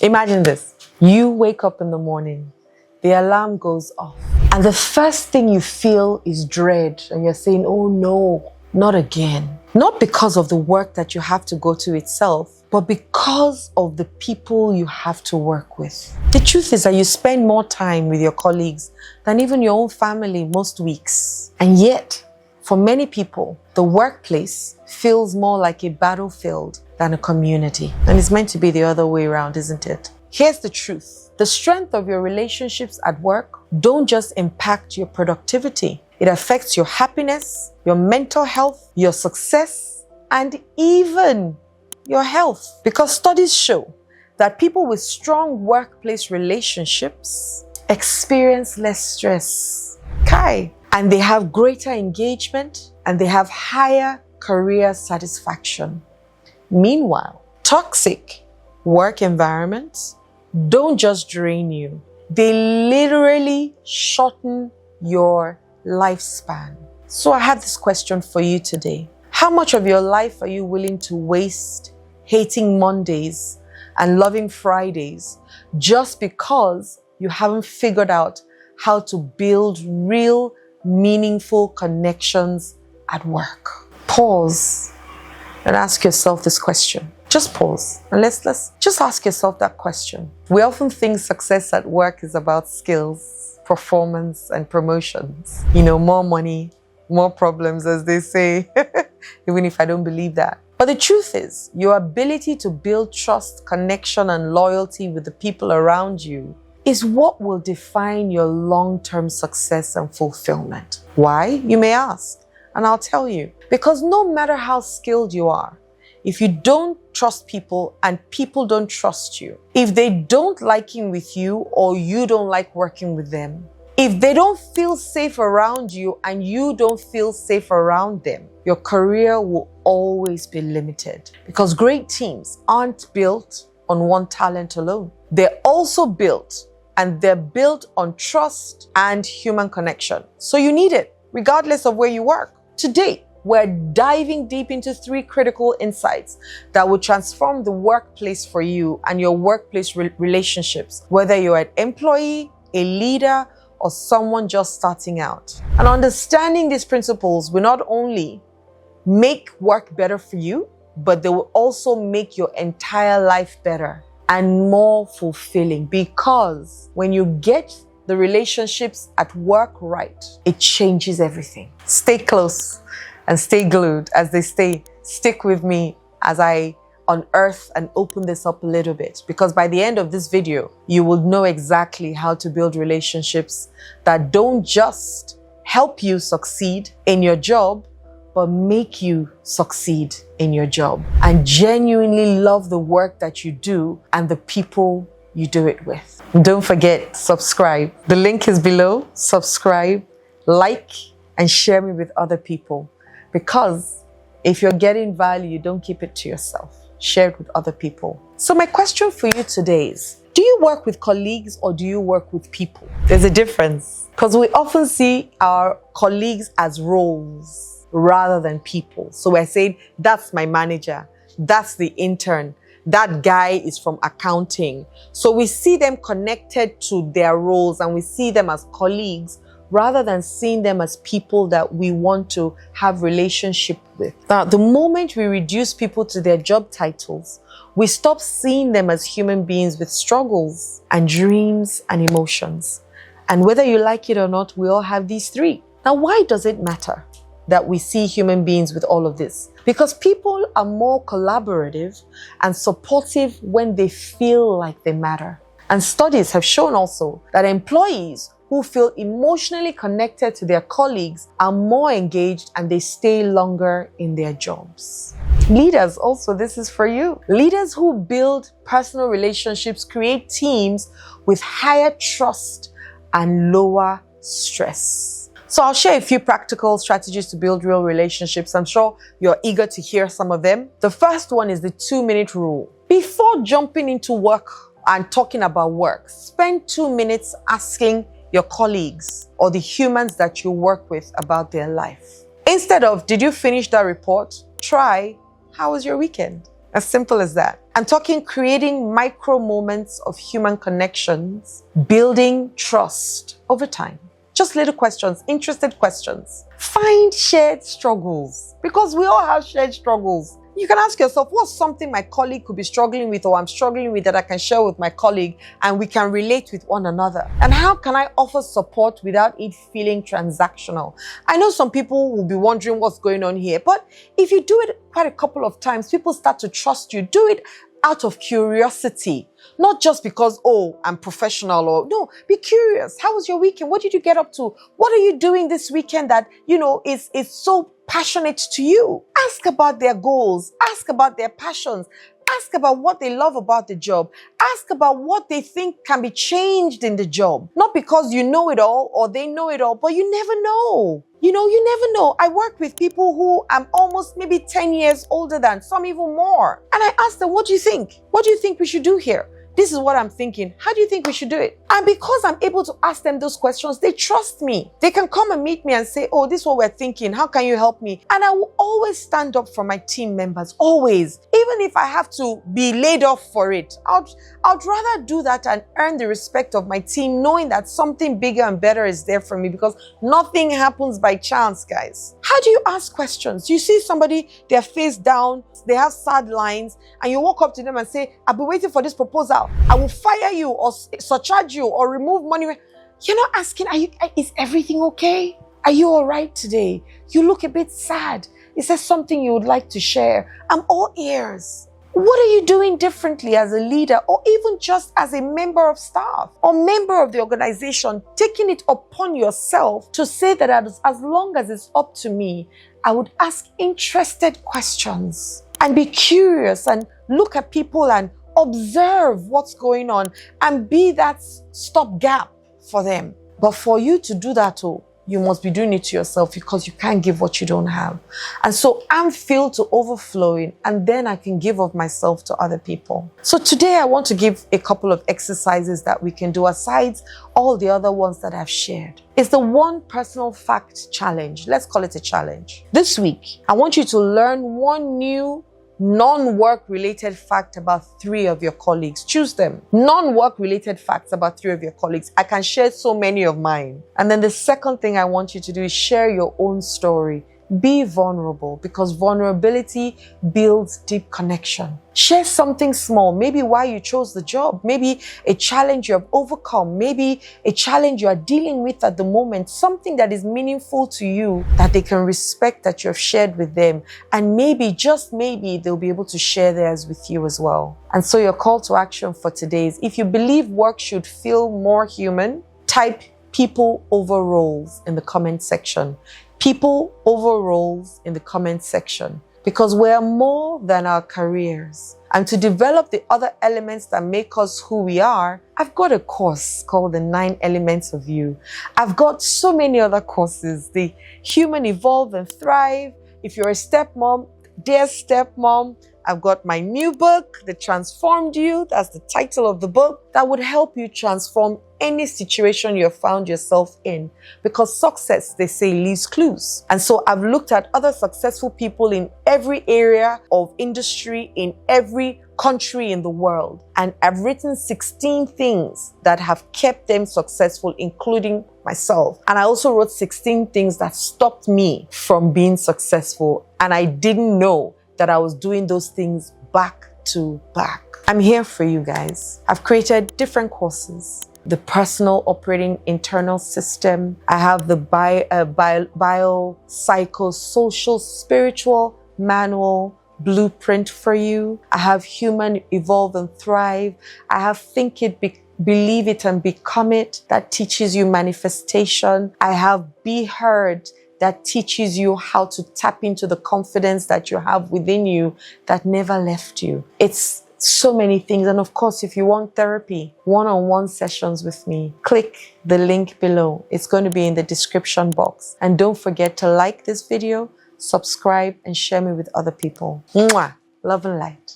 Imagine this. You wake up in the morning, the alarm goes off, and the first thing you feel is dread. And you're saying, oh no, not again. Not because of the work that you have to go to itself, but because of the people you have to work with. The truth is that you spend more time with your colleagues than even your own family most weeks. And yet, for many people, the workplace feels more like a battlefield than a community. And it's meant to be the other way around, isn't it? Here's the truth. The strength of your relationships at work don't just impact your productivity. It affects your happiness, your mental health, your success, and even your health. Because studies show that people with strong workplace relationships experience less stress. And they have greater engagement and they have higher career satisfaction. Meanwhile, toxic work environments don't just drain you, they literally shorten your lifespan. So I have this question for you today. How much of your life are you willing to waste hating Mondays and loving Fridays just because you haven't figured out how to build real, meaningful connections at work? Pause and ask yourself this question. Just pause and let's just ask yourself that question. We often think success at work is about skills, performance, and promotions. More money, more problems, as they say, even if I don't believe that. But the truth is, your ability to build trust, connection, and loyalty with the people around you is what will define your long-term success and fulfillment. Why, you may ask, and I'll tell you. Because no matter how skilled you are, if you don't trust people and people don't trust you, if they don't like working with you or you don't like working with them, if they don't feel safe around you and you don't feel safe around them, your career will always be limited. Because great teams aren't built on one talent alone. They're also built, and they're built on trust and human connection. So you need it, regardless of where you work. Today, we're diving deep into 3 critical insights that will transform the workplace for you and your workplace relationships, whether you're an employee, a leader, or someone just starting out. And understanding these principles will not only make work better for you, but they will also make your entire life better and more fulfilling. Because when you get the relationships at work right, it changes everything. Stay close and stay glued, as they say. Stick with me as I unearth and open this up a little bit, because by the end of this video, you will know exactly how to build relationships that don't just help you succeed in your job, but make you succeed in your job and genuinely love the work that you do and the people you do it with. Don't forget, subscribe. The link is below. Subscribe, like, and share me with other people. Because if you're getting value, don't keep it to yourself. Share it with other people. So my question for you today is, do you work with colleagues or do you work with people? There's a difference, because we often see our colleagues as roles rather than people. So we're saying, that's my manager, that's the intern, that guy is from accounting. So we see them connected to their roles and we see them as colleagues, rather than seeing them as people that we want to have relationship with. Now, the moment we reduce people to their job titles, we stop seeing them as human beings with struggles and dreams and emotions. And whether you like it or not, we all have these 3. Now, why does it matter that we see human beings with all of this? Because people are more collaborative and supportive when they feel like they matter. And studies have shown also that employees who feel emotionally connected to their colleagues are more engaged and they stay longer in their jobs. Leaders also, this is for you. Leaders who build personal relationships create teams with higher trust and lower stress. So I'll share a few practical strategies to build real relationships. I'm sure you're eager to hear some of them. The first one is the 2-minute rule. Before jumping into work and talking about work, spend 2 minutes asking your colleagues or the humans that you work with about their life. Instead of, did you finish that report? Try, how was your weekend? As simple as that. I'm talking creating micro moments of human connections, building trust over time. Just little questions, interested questions. Find shared struggles, because we all have shared struggles. You can ask yourself, what's something my colleague could be struggling with or I'm struggling with that I can share with my colleague and we can relate with one another? And how can I offer support without it feeling transactional? I know some people will be wondering what's going on here, but if you do it quite a couple of times, people start to trust you. Do it out of curiosity, not just because, oh, I'm professional, or no, be curious. How was your weekend? What did you get up to? What are you doing this weekend that, is so passionate to you? Ask about their goals. Ask about their passions. Ask about what they love about the job. Ask about what they think can be changed in the job. Not because you know it all or they know it all, but you never know. You never know. I work with people who I'm almost maybe 10 years older than, some even more. And I ask them, what do you think? What do you think we should do here? This is what I'm thinking. How do you think we should do it? And because I'm able to ask them those questions, they trust me. They can come and meet me and say, oh, this is what we're thinking. How can you help me? And I will always stand up for my team members. Always. Even if I have to be laid off for it, I'd rather do that and earn the respect of my team, knowing that something bigger and better is there for me, because nothing happens by chance, guys. How do you ask questions? You see somebody, they're face down, they have sad lines, and you walk up to them and say, I've been waiting for this proposal. I will fire you or surcharge you or remove money. You're not asking, is everything okay? Are you all right today? You look a bit sad. Is there something you would like to share? I'm all ears. What are you doing differently as a leader, or even just as a member of staff or member of the organization, taking it upon yourself to say that as long as it's up to me, I would ask interested questions and be curious and look at people and observe what's going on and be that stopgap for them. But for you to do that, you must be doing it to yourself, because you can't give what you don't have. And so I'm filled to overflowing, and then I can give of myself to other people. So today I want to give a couple of exercises that we can do aside all the other ones that I've shared. It's the one personal fact challenge. Let's call it a challenge. This week, I want you to learn one new non-work related fact about 3 of your colleagues. Choose them. Non-work related facts about 3 of your colleagues. I can share so many of mine. And then the second thing I want you to do is share your own story. Be vulnerable, because vulnerability builds deep connection. Share something small, maybe why you chose the job, maybe a challenge you have overcome, maybe a challenge you are dealing with at the moment, something that is meaningful to you that they can respect that you have shared with them. And maybe, just maybe, they'll be able to share theirs with you as well. And so your call to action for today is, if you believe work should feel more human, type people over roles in the comment section. People over roles in the comment section, because we're more than our careers. And to develop the other elements that make us who we are, I've got a course called the 9 Elements of You. I've got so many other courses, the Human Evolve and Thrive. If you're a stepmom, dear stepmom, I've got my new book, The Transformed You. That's the title of the book, that would help you transform any situation you have found yourself in. Because success, they say, leaves clues. And so I've looked at other successful people in every area of industry, in every country in the world. And I've written 16 things that have kept them successful, including myself. And I also wrote 16 things that stopped me from being successful. And I didn't know that I was doing those things back to back. I'm here for you guys. I've created different courses. The personal operating internal system. I have the bio-psycho-social spiritual manual blueprint for you. I have Human Evolve and Thrive. I have Think It, Believe It and Become It, that teaches you manifestation. I have Be Heard, that teaches you how to tap into the confidence that you have within you that never left you. It's so many things. And of course, if you want therapy, one-on-one sessions with me, click the link below. It's going to be in the description box. And don't forget to like this video, subscribe, and share me with other people. Mwah! Love and light.